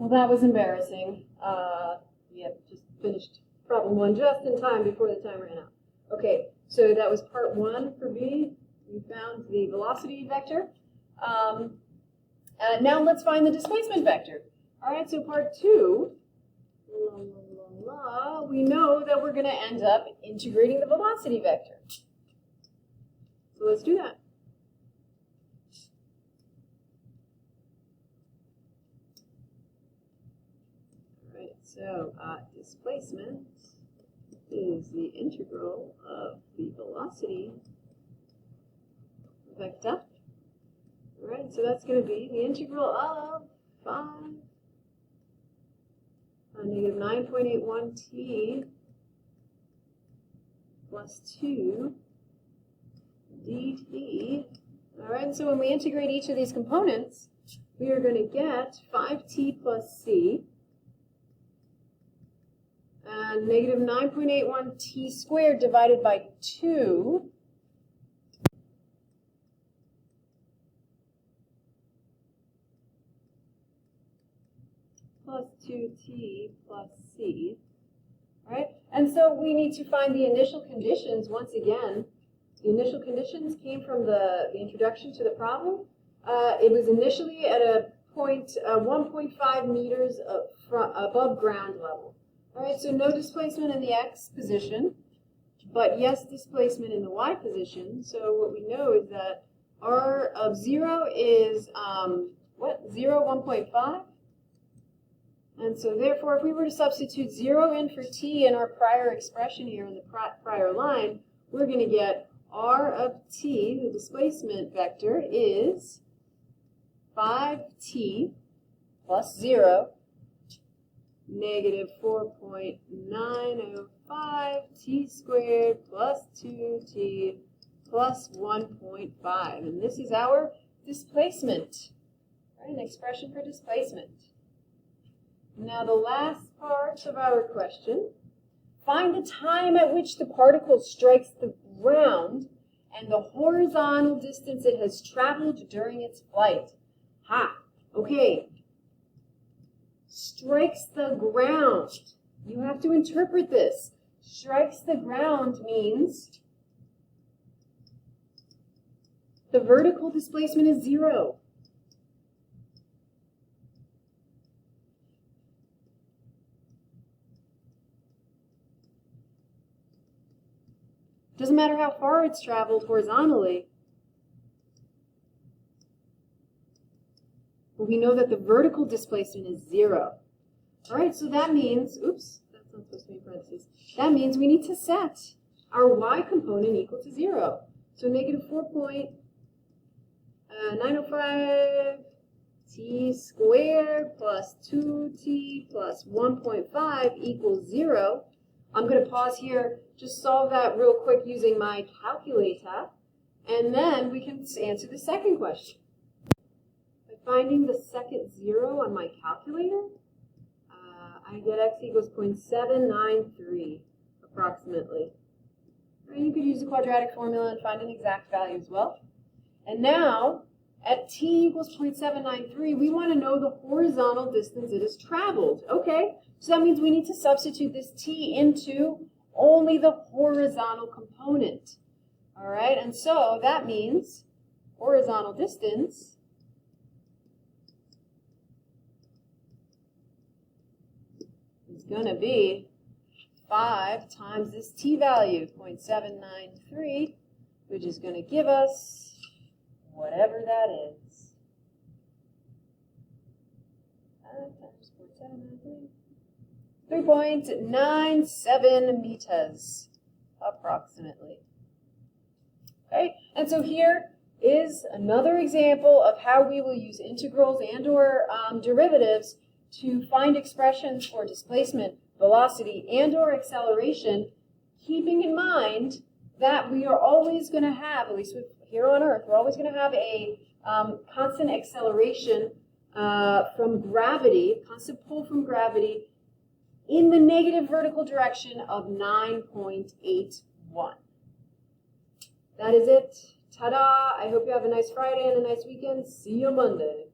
Well, that was embarrassing. Yep, just finished problem 1 just in time before the time ran out. Okay, so that was part 1 for B. We found the velocity vector. Now let's find the displacement vector. All right, so part 2, we know that we're going to end up integrating the velocity vector. So let's do that. All right, so displacement is the integral of the velocity vector. All right, so that's going to be the integral of 5 negative 9.81 t plus 2 dt. All right, so when we integrate each of these components, we are going to get 5t plus c and negative 9.81 t squared divided by 2 plus 2t plus c. All right, and so we need to find the initial conditions once again. The initial conditions came from the introduction to the problem. It was initially at a point 1.5 meters above ground level. All right, so no displacement in the x position, but yes displacement in the y position. So what we know is that r of 0 is, 1.5? And so therefore, if we were to substitute 0 in for t in our prior expression here in the prior line, we're going to get r of t, the displacement vector, is 5t plus 0, negative 4.905 t squared plus 2t plus 1.5. And this is our displacement, right? An expression for displacement. Now the last part of our question, find the time at which the particle strikes the ground and the horizontal distance it has traveled during its flight. Ha! Okay. Strikes the ground. You have to interpret this. Strikes the ground means the vertical displacement is 0. Doesn't matter how far it's traveled horizontally. But we know that the vertical displacement is 0. All right, so that means, oops, that's not supposed to be in parentheses. That means we need to set our y component equal to 0. So negative 4.905 t squared plus 2t plus 1.5 equals 0. I'm going to pause here, just solve that real quick using my calculator, and then we can answer the second question. By finding the second 0 on my calculator, I get x equals 0.793 approximately. Or you could use the quadratic formula and find an exact value as well. And now, at t equals 0.793, we want to know the horizontal distance it has traveled. Okay, so that means we need to substitute this t into only the horizontal component. All right, and so that means horizontal distance is going to be 5 times this t value, 0.793, which is going to give us whatever that is. 5 times 0.793. 3.97 meters, approximately. Okay, and so here is another example of how we will use integrals and or derivatives to find expressions for displacement, velocity, and or acceleration, keeping in mind that we are always going to have, at least here on Earth, we're always going to have a constant acceleration from gravity, constant pull from gravity, in the negative vertical direction of 9.81. That is it. Ta-da! I hope you have a nice Friday and a nice weekend. See you Monday.